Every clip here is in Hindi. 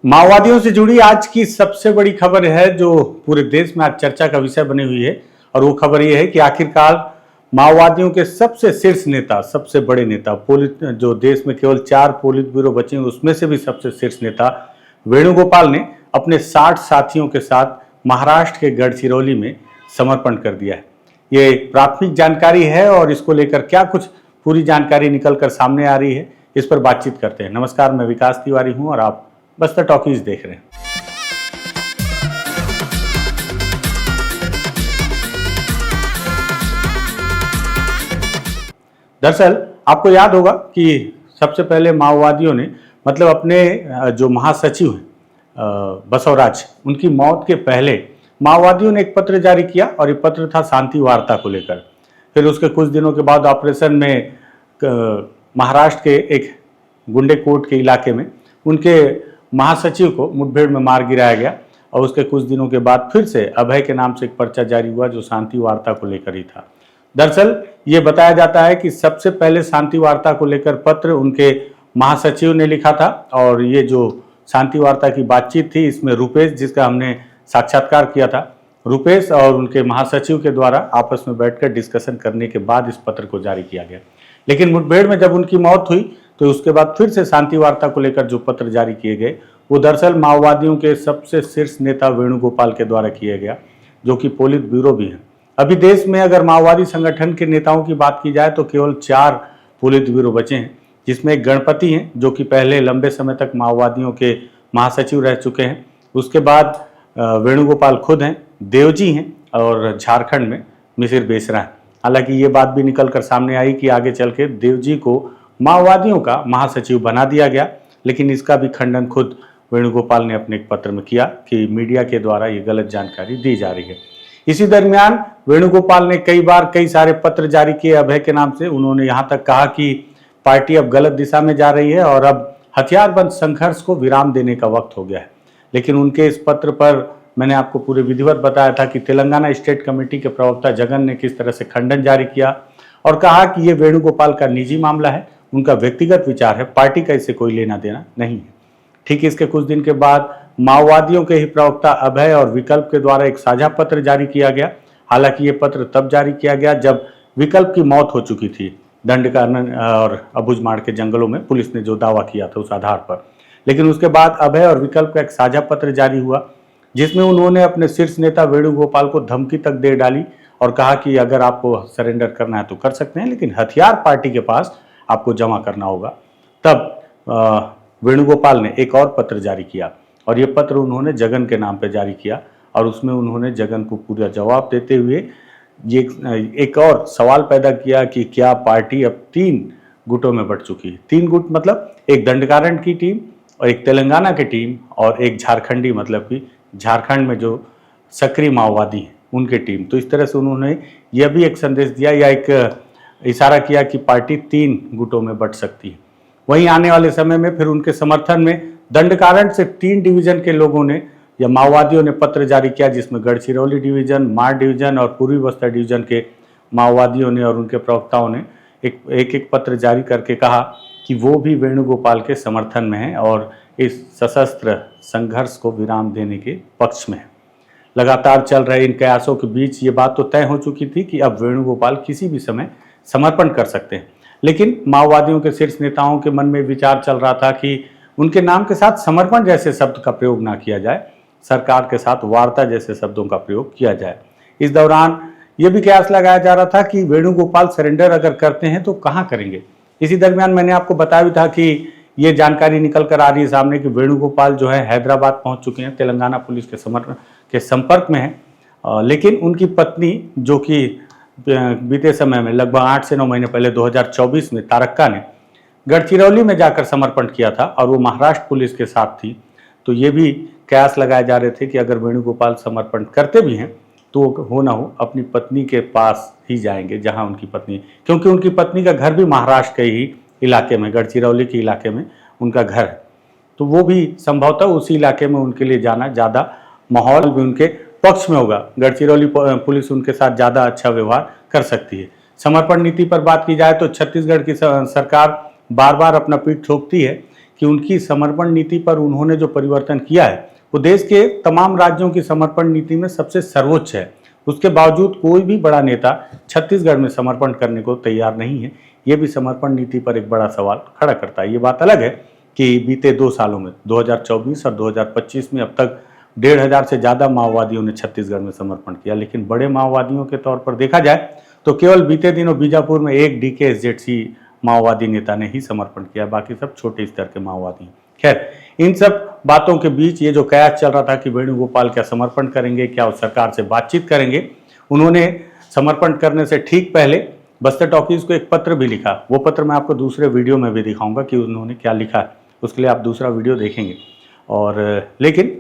माओवादियों से जुड़ी आज की सबसे बड़ी खबर है जो पूरे देश में आज चर्चा का विषय बनी हुई है। और वो खबर ये है कि आखिरकार माओवादियों के सबसे शीर्ष नेता, सबसे बड़े नेता, जो देश में केवल 4 पोलित ब्यूरो बचे हैं उसमें से भी सबसे शीर्ष नेता वेणुगोपाल ने अपने 60 साथियों के साथ महाराष्ट्र के गढ़चिरौली में समर्पण कर दिया है। ये प्राथमिक जानकारी है और इसको लेकर क्या कुछ पूरी जानकारी निकल कर सामने आ रही है, इस पर बातचीत करते हैं। नमस्कार, मैं विकास तिवारी हूं और आप बस्तर टॉकीज देख रहे हैं। दरअसल आपको याद होगा कि सबसे पहले माओवादियों ने मतलब अपने जो महासचिव हैं बसवराज, उनकी मौत के पहले माओवादियों ने एक पत्र जारी किया और ये पत्र था शांति वार्ता को लेकर। फिर उसके कुछ दिनों के बाद ऑपरेशन में महाराष्ट्र के एक गुंडे कोट के इलाके में उनके महासचिव को मुठभेड़ में मार गिराया गया और उसके कुछ दिनों के बाद फिर से अभय के नाम से एक पर्चा जारी हुआ जो शांति वार्ता को लेकर ही था। दरअसल ये बताया जाता है कि सबसे पहले शांति वार्ता को लेकर पत्र उनके महासचिव ने लिखा था और ये जो शांति वार्ता की बातचीत थी इसमें रुपेश, जिसका हमने साक्षात्कार किया था, रुपेश और उनके महासचिव के द्वारा आपस में बैठकर डिस्कशन करने के बाद इस पत्र को जारी किया गया। लेकिन मुठभेड़ में जब उनकी मौत हुई तो उसके बाद फिर से शांति वार्ता को लेकर जो पत्र जारी किए गए वो दरअसल माओवादियों के सबसे शीर्ष नेता वेणुगोपाल के द्वारा किया गया, जो कि पोलित ब्यूरो भी है। अभी देश में अगर माओवादी संगठन के नेताओं की बात की जाए तो केवल 4 पोलित ब्यूरो बचे हैं, जिसमें एक गणपति हैं जो कि पहले लंबे समय तक माओवादियों के महासचिव रह चुके हैं। उसके बाद वेणुगोपाल खुद हैं, देवजी हैं और झारखंड में मिसिर बेसरा हैं। हालांकि ये बात भी निकल कर सामने आई कि आगे चल के देवजी को माओवादियों का महासचिव बना दिया गया, लेकिन इसका भी खंडन खुद वेणुगोपाल ने अपने एक पत्र में किया कि मीडिया के द्वारा ये गलत जानकारी दी जा रही है। इसी दरमियान वेणुगोपाल ने कई बार कई सारे पत्र जारी किए अभय के नाम से। उन्होंने यहाँ तक कहा कि पार्टी अब गलत दिशा में जा रही है और अब हथियारबंद संघर्ष को विराम देने का वक्त हो गया है। लेकिन उनके इस पत्र पर मैंने आपको पूरे विधिवत बताया था कि तेलंगाना स्टेट कमेटी के प्रवक्ता जगन ने किस तरह से खंडन जारी किया और कहा कि ये वेणुगोपाल का निजी मामला है, उनका व्यक्तिगत विचार है, पार्टी का इससे कोई लेना देना नहीं है। ठीक इसके कुछ दिन के बाद माओवादियों के ही प्रवक्ता अभय और विकल्प के द्वारा एक साझा पत्र जारी किया गया। हालांकि ये पत्र तब जारी किया गया जब विकल्प की मौत हो चुकी थी दंडकारण्य और अबुझमाड़ के जंगलों में, पुलिस ने जो दावा किया था उस आधार पर। लेकिन उसके बाद अभय और विकल्प का एक साझा पत्र जारी हुआ जिसमें उन्होंने अपने शीर्ष नेता वेणुगोपाल को धमकी तक दे डाली और कहा कि अगर आपको सरेंडर करना है तो कर सकते हैं, लेकिन हथियार पार्टी के पास आपको जमा करना होगा। तब वेणुगोपाल ने एक और पत्र जारी किया और ये पत्र उन्होंने जगन के नाम पर जारी किया और उसमें उन्होंने जगन को पूरा जवाब देते हुए ये एक और सवाल पैदा किया कि क्या पार्टी अब 3 गुटों में बंट चुकी है। 3 गुट मतलब एक दंडकारण्य की टीम और एक तेलंगाना की टीम और एक झारखंडी, मतलब कि झारखंड में जो सक्रिय माओवादी हैं उनकी टीम। तो इस तरह से उन्होंने यह भी एक संदेश दिया या एक इशारा किया कि पार्टी 3 गुटों में बंट सकती है। वहीं आने वाले समय में फिर उनके समर्थन में दंडकारण्य से 3 डिवीजन के लोगों ने या माओवादियों ने पत्र जारी किया जिसमें गढ़चिरौली डिवीजन, माड़ डिवीजन और पूर्वी बस्तर डिवीजन के माओवादियों ने और उनके प्रवक्ताओं ने एक पत्र जारी करके कहा कि वो भी वेणुगोपाल के समर्थन में है और इस सशस्त्र संघर्ष को विराम देने के पक्ष में है। लगातार चल रहे इन कयासों के बीच ये बात तो तय हो चुकी थी कि अब वेणुगोपाल किसी भी समय समर्पण कर सकते हैं, लेकिन माओवादियों के शीर्ष नेताओं के मन में विचार चल रहा था कि उनके नाम के साथ समर्पण जैसे शब्द का प्रयोग ना किया जाए, सरकार के साथ वार्ता जैसे शब्दों का प्रयोग किया जाए। इस दौरान ये भी कयास लगाया जा रहा था कि वेणुगोपाल सरेंडर अगर करते हैं तो कहाँ करेंगे। इसी दरमियान मैंने आपको बताया भी था कि ये जानकारी निकल कर आ रही है सामने कि वेणुगोपाल जो है हैदराबाद पहुंच चुके हैं, तेलंगाना पुलिस के संपर्क में है। लेकिन उनकी पत्नी जो कि बीते समय में लगभग 8 से 9 महीने पहले 2024 में तारक्का ने गढ़चिरौली में जाकर समर्पण किया था और वो महाराष्ट्र पुलिस के साथ थी। तो ये भी कयास लगाए जा रहे थे कि अगर वेणुगोपाल समर्पण करते भी हैं तो हो ना हो अपनी पत्नी के पास ही जाएंगे जहां उनकी पत्नी, क्योंकि उनकी पत्नी का घर भी महाराष्ट्र के ही इलाके में, गढ़चिरौली के इलाके में उनका घर है। तो वो भी संभवतः उसी इलाके में उनके लिए जाना, ज़्यादा माहौल भी उनके पक्ष में होगा। गढ़चिरौली पुलिस उनके साथ ज़्यादा अच्छा व्यवहार कर सकती है। समर्पण नीति पर बात की जाए तो छत्तीसगढ़ की सरकार बार बार अपना पीठ ठोकती है कि उनकी समर्पण नीति पर उन्होंने जो परिवर्तन किया है वो देश के तमाम राज्यों की समर्पण नीति में सबसे सर्वोच्च है। उसके बावजूद कोई भी बड़ा नेता छत्तीसगढ़ में समर्पण करने को तैयार नहीं है। ये भी समर्पण नीति पर एक बड़ा सवाल खड़ा करता है। ये बात अलग है कि बीते 2 सालों में 2024 और 2025 में अब तक 1,500 से ज़्यादा माओवादियों ने छत्तीसगढ़ में समर्पण किया, लेकिन बड़े माओवादियों के तौर पर देखा जाए तो केवल बीते दिनों बीजापुर में एक DKSZC माओवादी नेता ने ही समर्पण किया, बाकी सब छोटे स्तर के माओवादी हैं। खैर, इन सब बातों के बीच ये जो कयास चल रहा था कि वेणुगोपाल क्या समर्पण करेंगे, क्या वो सरकार से बातचीत करेंगे, उन्होंने समर्पण करने से ठीक पहले बस्तर टॉकीज को एक पत्र भी लिखा। वो पत्र मैं आपको दूसरे वीडियो में भी दिखाऊंगा कि उन्होंने क्या लिखा है, उसके लिए आप दूसरा वीडियो देखेंगे। और लेकिन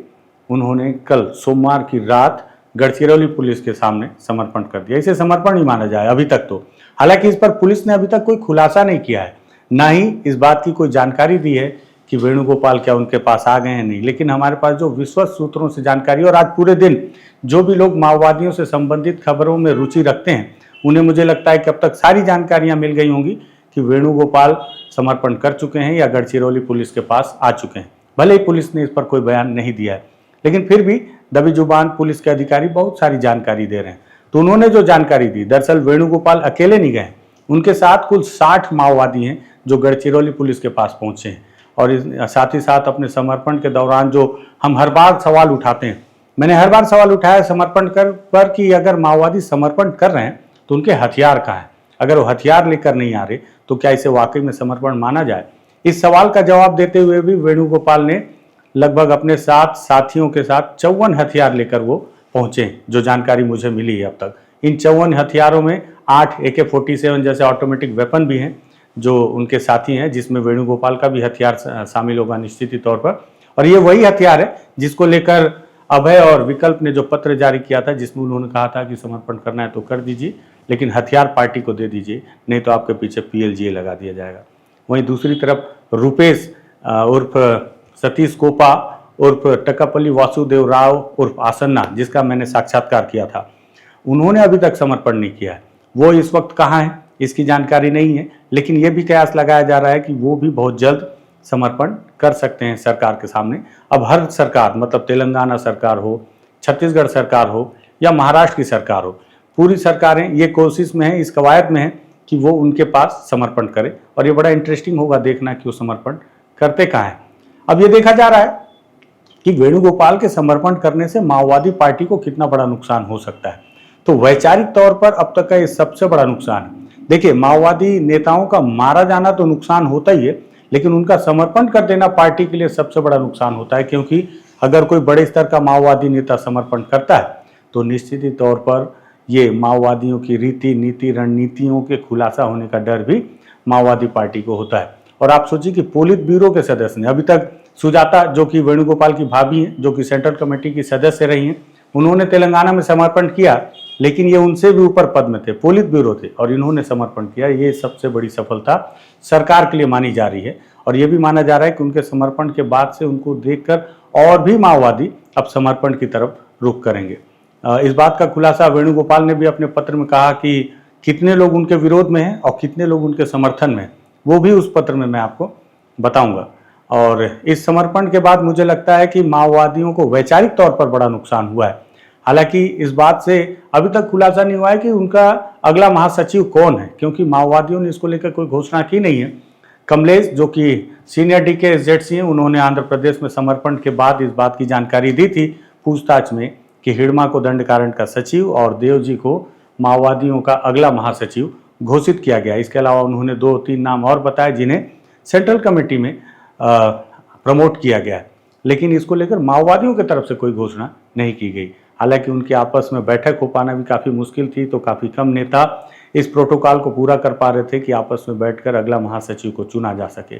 उन्होंने कल सोमवार की रात गढ़चिरौली पुलिस के सामने समर्पण कर दिया। इसे समर्पण ही माना जाए अभी तक तो। हालांकि इस पर पुलिस ने अभी तक कोई खुलासा नहीं किया है, ना ही इस बात की कोई जानकारी दी है कि वेणुगोपाल क्या उनके पास आ गए हैं नहीं। लेकिन हमारे पास जो विश्वस्त सूत्रों से जानकारी, और आज पूरे दिन जो भी लोग माओवादियों से संबंधित खबरों में रुचि रखते हैं उन्हें मुझे लगता है कि अब तक सारी जानकारियां मिल गई होंगी कि वेणुगोपाल समर्पण कर चुके हैं या गढ़चिरौली पुलिस के पास आ चुके हैं। भले ही पुलिस ने इस पर कोई बयान नहीं दिया है, लेकिन फिर भी दबी जुबान पुलिस के अधिकारी बहुत सारी जानकारी दे रहे हैं। तो उन्होंने जो जानकारी दी, दरअसल वेणुगोपाल अकेले नहीं गए, उनके साथ कुल 60 माओवादी हैं जो गढ़चिरौली पुलिस के पास पहुंचे हैं। और साथ ही साथ अपने समर्पण के दौरान जो हम हर बार सवाल उठाते हैं, मैंने हर बार सवाल उठाया समर्पण पर कि अगर माओवादी समर्पण कर रहे हैं तो उनके हथियार कहाँ हैं? अगर वो हथियार लेकर नहीं आ रहे तो क्या इसे वाकई में समर्पण माना जाए? इस सवाल का जवाब देते हुए भी वेणुगोपाल ने लगभग अपने साथ साथियों के साथ 54 हथियार लेकर वो पहुंचे, जो जानकारी मुझे मिली है अब तक। इन 54 हथियारों में 8 AK-47 जैसे ऑटोमेटिक वेपन भी हैं जो उनके साथी हैं, जिसमें वेणुगोपाल का भी हथियार शामिल होगा निश्चित ही तौर पर। और ये वही हथियार है जिसको लेकर अभय और विकल्प ने जो पत्र जारी किया था, जिसमें उन्होंने कहा था कि समर्पण करना है तो कर दीजिए, लेकिन हथियार पार्टी को दे दीजिए, नहीं तो आपके पीछे PLGA लगा दिया जाएगा। वहीं दूसरी तरफ रुपेश उर्फ सतीश कोपा उर्फ टकापल्ली वासुदेव राव उर्फ आसन्ना, जिसका मैंने साक्षात्कार किया था, उन्होंने अभी तक समर्पण नहीं किया है। वो इस वक्त कहाँ है इसकी जानकारी नहीं है, लेकिन ये भी कयास लगाया जा रहा है कि वो भी बहुत जल्द समर्पण कर सकते हैं सरकार के सामने। अब हर सरकार, मतलब तेलंगाना सरकार हो, छत्तीसगढ़ सरकार हो या महाराष्ट्र की सरकार हो, पूरी सरकारें ये कोशिश में हैं, इस कवायद में हैं कि वो उनके पास समर्पण करें। और ये बड़ा इंटरेस्टिंग होगा देखना कि वो समर्पण करते कहाँ हैं। अब ये देखा जा रहा है कि वेणुगोपाल के समर्पण करने से माओवादी पार्टी को कितना बड़ा नुकसान हो सकता है। तो वैचारिक तौर पर अब तक का ये सबसे बड़ा नुकसान है। देखिए, माओवादी नेताओं का मारा जाना तो नुकसान होता ही है, लेकिन उनका समर्पण कर देना पार्टी के लिए सबसे बड़ा नुकसान होता है, क्योंकि अगर कोई बड़े स्तर का माओवादी नेता समर्पण करता है तो निश्चित ही तौर पर ये माओवादियों की रीति नीति रणनीतियों के खुलासा होने का डर भी माओवादी पार्टी को होता है। और आप सोचिए कि पोलित ब्यूरो के सदस्य ने अभी तक, सुजाता जो कि वेणुगोपाल की भाभी हैं, जो कि सेंट्रल कमेटी की सदस्य रही हैं, उन्होंने तेलंगाना में समर्पण किया, लेकिन ये उनसे भी ऊपर पद में थे, पोलित ब्यूरो थे, और इन्होंने समर्पण किया। ये सबसे बड़ी सफलता सरकार के लिए मानी जा रही है। और ये भी माना जा रहा है कि उनके समर्पण के बाद से उनको देखकर और भी माओवादी अब समर्पण की तरफ रुख करेंगे। इस बात का खुलासा वेणुगोपाल ने भी अपने पत्र में कहा कि कितने लोग उनके विरोध में हैं और कितने लोग उनके समर्थन में हैं, वो भी उस पत्र में मैं आपको बताऊंगा। और इस समर्पण के बाद मुझे लगता है कि माओवादियों को वैचारिक तौर पर बड़ा नुकसान हुआ है। हालांकि इस बात से अभी तक खुलासा नहीं हुआ है कि उनका अगला महासचिव कौन है, क्योंकि माओवादियों ने इसको लेकर कोई घोषणा की नहीं है। कमलेश, जो कि सीनियर DKSZC हैं, उन्होंने आंध्र प्रदेश में समर्पण के बाद इस बात की जानकारी दी थी पूछताछ में कि हिड़मा को दंडकारण का सचिव और देवजी को माओवादियों का अगला महासचिव घोषित किया गया। इसके अलावा उन्होंने 2-3 नाम और बताए जिन्हें सेंट्रल कमेटी में प्रमोट किया गया, लेकिन इसको लेकर माओवादियों की तरफ से कोई घोषणा नहीं की गई। हालांकि उनके आपस में बैठक हो पाना भी काफ़ी मुश्किल थी, तो काफ़ी कम नेता इस प्रोटोकॉल को पूरा कर पा रहे थे कि आपस में बैठकर अगला महासचिव को चुना जा सके।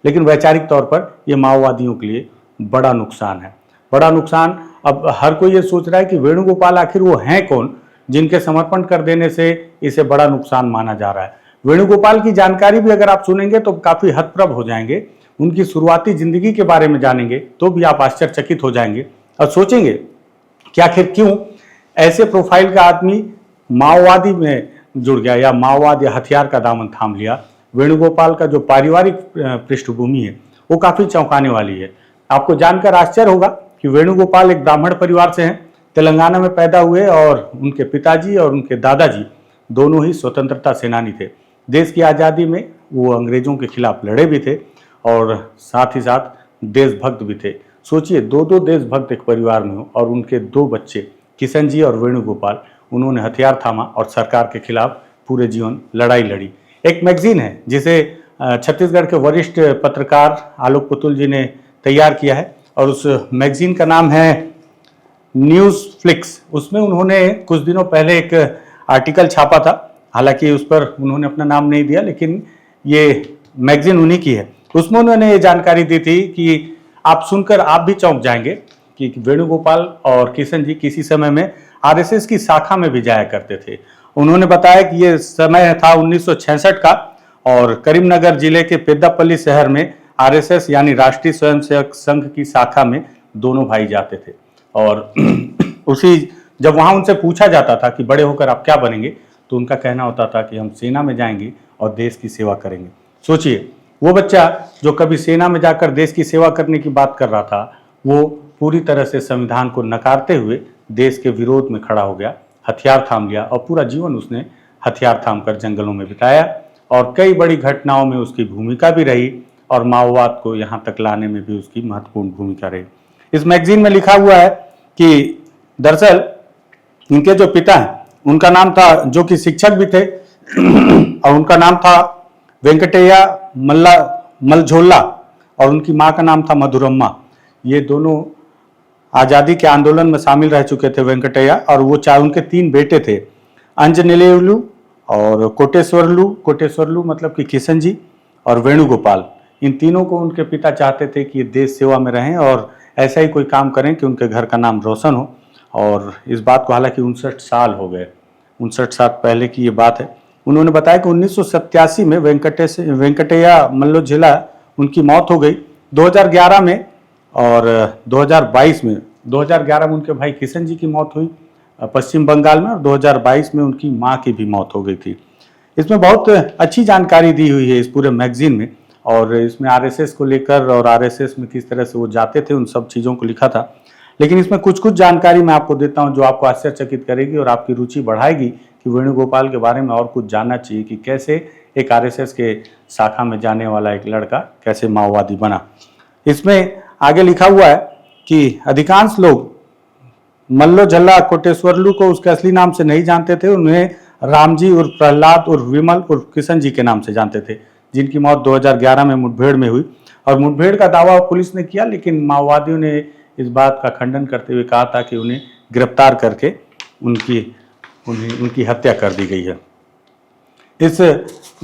लेकिन वैचारिक तौर पर यह माओवादियों के लिए बड़ा नुकसान है, बड़ा नुकसान। अब हर कोई ये सोच रहा है कि वेणुगोपाल आखिर वो हैं कौन जिनके समर्पण कर देने से इसे बड़ा नुकसान माना जा रहा है। वेणुगोपाल की जानकारी भी अगर आप सुनेंगे तो काफ़ी हतप्रभ हो जाएंगे। उनकी शुरुआती जिंदगी के बारे में जानेंगे तो भी आप आश्चर्यचकित हो जाएंगे और सोचेंगे कि आखिर क्यों ऐसे प्रोफाइल का आदमी माओवादी में जुड़ गया या माओवाद या हथियार का दामन थाम लिया। वेणुगोपाल का जो पारिवारिक पृष्ठभूमि है वो काफ़ी चौंकाने वाली है। आपको जानकर आश्चर्य होगा कि वेणुगोपाल एक ब्राह्मण परिवार से हैं, तेलंगाना में पैदा हुए और उनके पिताजी और उनके दादाजी दोनों ही स्वतंत्रता सेनानी थे। देश की आज़ादी में वो अंग्रेजों के खिलाफ लड़े भी थे और साथ ही साथ देशभक्त भी थे। सोचिए, दो देशभक्त एक परिवार में हो और उनके दो बच्चे किशन जी और वेणुगोपाल, उन्होंने हथियार थामा और सरकार के खिलाफ पूरे जीवन लड़ाई लड़ी। एक मैगजीन है जिसे छत्तीसगढ़ के वरिष्ठ पत्रकार आलोक पुतुल जी ने तैयार किया है और उस मैगजीन का नाम है न्यूज़ फ्लिक्स। उसमें उन्होंने कुछ दिनों पहले एक आर्टिकल छापा था, हालांकि उस पर उन्होंने अपना नाम नहीं दिया, लेकिन ये मैगजीन उन्हीं की है। उसमें उन्होंने ये जानकारी दी थी कि आप सुनकर आप भी चौंक जाएंगे कि वेणुगोपाल और किशन जी किसी समय में आरएसएस की शाखा में भी जाया करते थे। उन्होंने बताया कि ये समय था 1966 का और करीमनगर जिले के पेद्दापल्ली शहर में आरएसएस यानी राष्ट्रीय स्वयंसेवक संघ की शाखा में दोनों भाई जाते थे। और उसी जब वहाँ उनसे पूछा जाता था कि बड़े होकर आप क्या बनेंगे, तो उनका कहना होता था कि हम सेना में जाएंगे और देश की सेवा करेंगे। सोचिए, वो बच्चा जो कभी सेना में जाकर देश की सेवा करने की बात कर रहा था, वो पूरी तरह से संविधान को नकारते हुए देश के विरोध में खड़ा हो गया, हथियार थाम लिया और पूरा जीवन उसने हथियार थाम कर जंगलों में बिताया और कई बड़ी घटनाओं में उसकी भूमिका भी रही और माओवाद को यहाँ तक लाने में भी उसकी महत्वपूर्ण भूमिका रही। इस मैगजीन में लिखा हुआ है कि दरअसल इनके जो पिता हैं, उनका नाम था, जो कि शिक्षक भी थे और उनका नाम था वेंकटैया मलझोला और उनकी माँ का नाम था मधुरम्मा। ये दोनों आज़ादी के आंदोलन में शामिल रह चुके थे वेंकटैया, और वो उनके 3 बेटे थे, अंजनेलेलू और कोटेश्वरलू मतलब कि किशन जी और वेणुगोपाल। इन तीनों को उनके पिता चाहते थे कि ये देश सेवा में रहें और ऐसा ही कोई काम करें कि उनके घर का नाम रोशन हो। और इस बात को हालांकि 59 साल हो गए, 59 साल पहले की ये बात है। उन्होंने बताया कि 1987 में वेंकटैया मल्लोझिला उनकी मौत हो गई 2011 में, और 2011 में उनके भाई किशन जी की मौत हुई पश्चिम बंगाल में, और 2022 में उनकी मां की भी मौत हो गई थी। इसमें बहुत अच्छी जानकारी दी हुई है इस पूरे मैगजीन में, और इसमें आरएसएस को लेकर और आरएसएस में किस तरह से वो जाते थे उन सब चीज़ों को लिखा था। लेकिन इसमें कुछ जानकारी मैं आपको देता हूं जो आपको आश्चर्यचकित करेगी और आपकी रुचि बढ़ाएगी कि वेणुगोपाल के बारे में और कुछ जानना चाहिए कि कैसे एक आरएसएस के शाखा में जाने वाला एक लड़का कैसे माओवादी बना। इसमें आगे लिखा हुआ है कि अधिकांश लोग मल्लोझल्ला कोटेश्वरलू को उसके असली नाम से नहीं जानते थे, उन्हें रामजी उर्फ प्रहलाद उर्फ विमल उर्फ किशन जी के नाम से जानते थे, जिनकी मौत 2011 में मुठभेड़ में हुई। और मुठभेड़ का दावा पुलिस ने किया, लेकिन माओवादियों ने इस बात का खंडन करते हुए कहा था कि उन्हें गिरफ्तार करके उनकी हत्या कर दी गई है। इस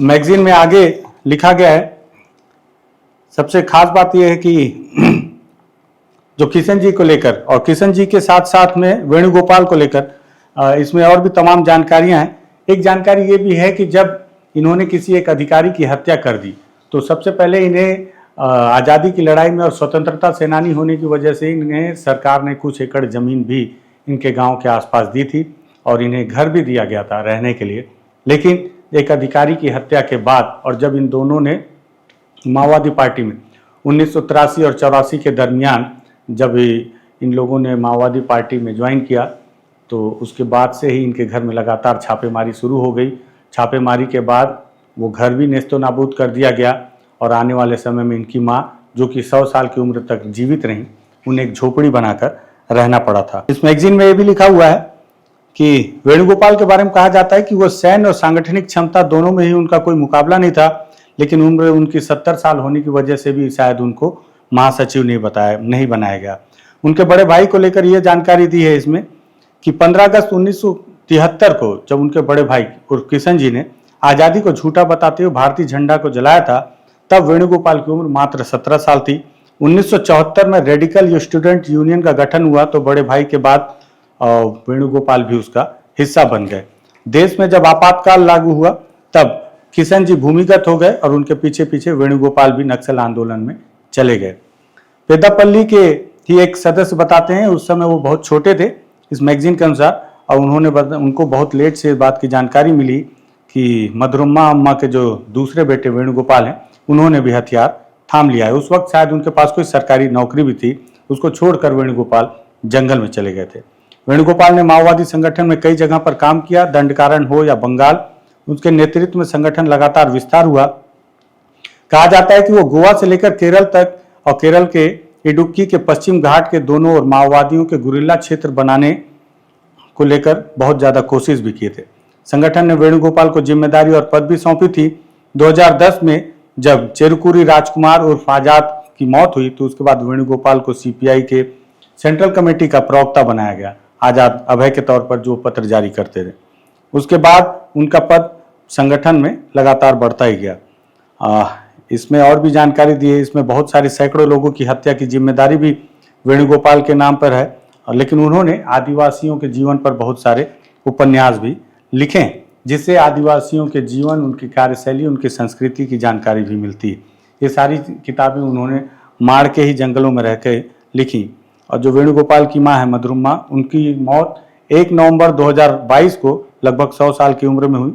मैगजीन में आगे लिखा गया है, सबसे खास बात यह है कि जो किशन जी को लेकर और किशन जी के साथ साथ में वेणुगोपाल को लेकर इसमें और भी तमाम जानकारियां हैं। एक जानकारी ये भी है कि जब इन्होंने किसी एक अधिकारी की हत्या कर दी तो सबसे पहले इन्हें आज़ादी की लड़ाई में और स्वतंत्रता सेनानी होने की वजह से इन्हें सरकार ने कुछ एकड़ ज़मीन भी इनके गांव के आसपास दी थी और इन्हें घर भी दिया गया था रहने के लिए। लेकिन एक अधिकारी की हत्या के बाद और जब इन दोनों ने माओवादी पार्टी में 1983 और 84 के दरमियान जब इन लोगों ने माओवादी पार्टी में ज्वाइन किया तो उसके बाद से ही इनके घर में लगातार छापेमारी शुरू हो गई। छापेमारी के बाद वो घर भी नेस्तो नाबूद कर दिया गया और आने वाले समय में इनकी माँ, जो कि 100 साल की उम्र तक जीवित रहीं, उन्हें एक झोपड़ी बनाकर रहना पड़ा था। इस मैगजीन में ये भी लिखा हुआ है कि वेणुगोपाल के बारे में कहा जाता है कि वो सैन्य और सांगठनिक क्षमता दोनों में ही उनका कोई मुकाबला नहीं था, लेकिन उम्र उनकी 70 साल होने की वजह से भी शायद उनको महासचिव नहीं बनाया गया। उनके बड़े भाई को लेकर यह जानकारी दी है इसमें कि 15 अगस्त 1973 को जब उनके बड़े भाई उर्फ किशन जी ने आज़ादी को झूठा बताते हुए भारतीय झंडा को जलाया था, तब वेणुगोपाल की उम्र मात्र 17 साल थी। 1974 में रेडिकल स्टूडेंट यूनियन का गठन हुआ तो बड़े भाई के बाद वेणुगोपाल भी उसका हिस्सा बन गए। देश में जब आपातकाल लागू हुआ तब किशन जी भूमिगत हो गए और उनके पीछे पीछे वेणुगोपाल भी नक्सल आंदोलन में चले गए। पेद्दापल्ली के ही एक सदस्य बताते हैं उस समय वो बहुत छोटे थे इस मैगजीन के अनुसार, और उनको बहुत लेट से इस बात की जानकारी मिली कि मधुरम्मा अम्मा के जो दूसरे बेटे वेणुगोपाल हैं उन्होंने भी हथियार थाम लिया है। उस वक्त शायद उनके पास कोई सरकारी नौकरी भी थी, उसको छोड़कर वेणुगोपाल जंगल में चले गए थे। वेणुगोपाल ने माओवादी संगठन में कई जगह पर काम किया, दंडकारण्य हो या बंगाल, उसके नेतृत्व में संगठन लगातार विस्तार हुआ। कहा जाता है कि वो गोवा से लेकर केरल तक और केरल के इडुक्की के पश्चिम घाट के दोनों ओर माओवादियों के गुरिल्ला क्षेत्र बनाने को लेकर बहुत ज्यादा कोशिश भी किए थे। संगठन ने वेणुगोपाल को जिम्मेदारी और पद भी सौंपी थी। 2010 में जब चेरुकुरी राजकुमार उर्फ आजाद की मौत हुई तो उसके बाद वेणुगोपाल को सीपीआई के सेंट्रल कमेटी का प्रवक्ता बनाया गया, आजाद अभय के तौर पर जो पत्र जारी करते थे। उसके बाद उनका पद संगठन में लगातार बढ़ता ही गया। इसमें और भी जानकारी दी है। इसमें बहुत सारे सैकड़ों लोगों की हत्या की जिम्मेदारी भी वेणुगोपाल के नाम पर है, लेकिन उन्होंने आदिवासियों के जीवन पर बहुत सारे उपन्यास भी लिखे हैं, जिससे आदिवासियों के जीवन, उनकी कार्यशैली, उनकी संस्कृति की जानकारी भी मिलती है। ये सारी किताबें उन्होंने माड़ के ही जंगलों में रह के लिखी। और जो वेणुगोपाल की माँ है मधुरमा, उनकी मौत 1 नवंबर 2022 को लगभग 100 साल की उम्र में हुई।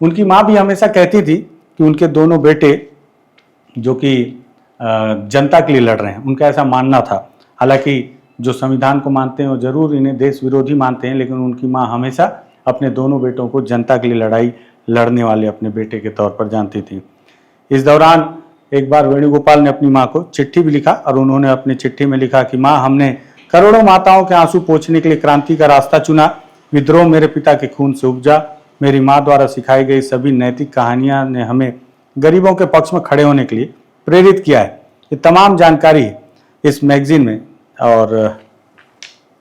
उनकी माँ भी हमेशा कहती थी कि उनके दोनों बेटे जो कि जनता के लिए लड़ रहे हैं, उनका ऐसा मानना था। हालांकि जो संविधान को मानते हैं वो जरूर इन्हें देश विरोधी मानते हैं, लेकिन उनकी माँ हमेशा अपने दोनों बेटों को जनता के लिए लड़ाई लड़ने वाले अपने बेटे के तौर पर जानती थी। इस दौरान एक बार वेणुगोपाल ने अपनी माँ को चिट्ठी भी लिखा और उन्होंने अपनी चिट्ठी में लिखा कि माँ, हमने करोड़ों माताओं के आंसू पोंछने के लिए क्रांति का रास्ता चुना। विद्रोह मेरे पिता के खून से उपजा। मेरी माँ द्वारा सिखाई गई सभी नैतिक कहानियां ने हमें गरीबों के पक्ष में खड़े होने के लिए प्रेरित किया है। ये तमाम जानकारी इस मैगजीन में, और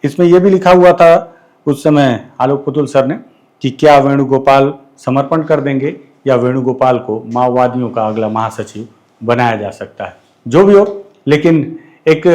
इसमें यह भी लिखा हुआ था उस समय आलोक पुतुल सर ने कि क्या वेणुगोपाल समर्पण कर देंगे या वेणुगोपाल को माओवादियों का अगला महासचिव बनाया जा सकता है। जो भी हो, लेकिन एक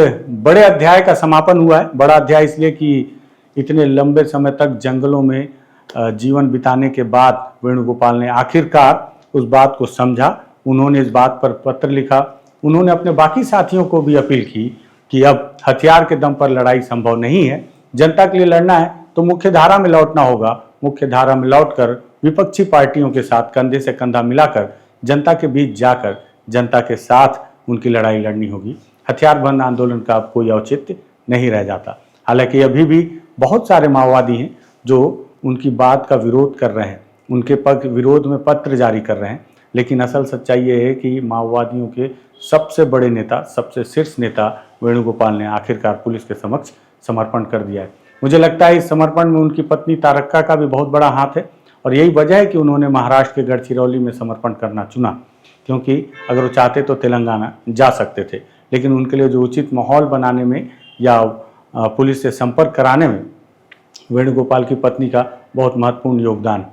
बड़े अध्याय का समापन हुआ है। बड़ा अध्याय इसलिए कि इतने लंबे समय तक जंगलों में जीवन बिताने के बाद वेणुगोपाल ने आखिरकार उस बात को समझा। उन्होंने इस बात पर पत्र लिखा। उन्होंने अपने बाकी साथियों को भी अपील की कि अब हथियार के दम पर लड़ाई संभव नहीं है। जनता के लिए लड़ना है तो मुख्य धारा में लौटना होगा। मुख्य धारा में लौटकर विपक्षी पार्टियों के साथ कंधे से कंधा मिलाकर जनता के बीच जाकर जनता के साथ उनकी लड़ाई लड़नी होगी। हथियार बंद आंदोलन का अब कोई औचित्य नहीं रह जाता। हालांकि अभी भी बहुत सारे माओवादी हैं जो उनकी बात का विरोध कर रहे हैं, उनके विरोध में पत्र जारी कर रहे हैं, लेकिन असल सच्चाई ये है कि माओवादियों के सबसे बड़े नेता, सबसे शीर्ष नेता वेणुगोपाल ने आखिरकार पुलिस के समक्ष समर्पण कर दिया है। मुझे लगता है इस समर्पण में उनकी पत्नी तारक्का का भी बहुत बड़ा हाथ है, और यही वजह है कि उन्होंने महाराष्ट्र के गढ़चिरौली में समर्पण करना चुना, क्योंकि अगर वो चाहते तो तेलंगाना जा सकते थे, लेकिन उनके लिए जो उचित माहौल बनाने में या पुलिस से संपर्क कराने में वेणुगोपाल की पत्नी का बहुत महत्वपूर्ण योगदान।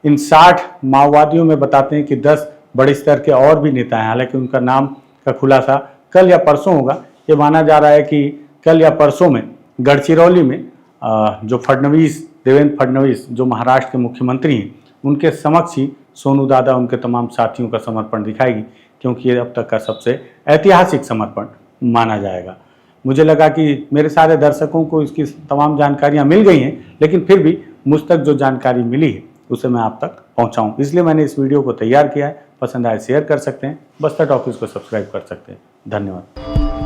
इन 60 माओवादियों में बताते हैं कि 10 बड़े स्तर के और भी नेता हैं। हालांकि उनका नाम का खुलासा कल या परसों होगा। ये माना जा रहा है कि कल या परसों में गढ़चिरौली में जो देवेंद्र फडणवीस जो महाराष्ट्र के मुख्यमंत्री हैं, उनके समक्ष ही सोनू दादा उनके तमाम साथियों का समर्पण दिखाएगी, क्योंकि ये अब तक का सबसे ऐतिहासिक समर्पण माना जाएगा। मुझे लगा कि मेरे सारे दर्शकों को इसकी तमाम जानकारियां मिल गई हैं, लेकिन फिर भी मुझ तक जो जानकारी मिली है उसे मैं आप तक पहुंचाऊं, इसलिए मैंने इस वीडियो को तैयार किया है। पसंद आए शेयर कर सकते हैं, बस्तर टॉकीज को सब्सक्राइब कर सकते हैं। धन्यवाद।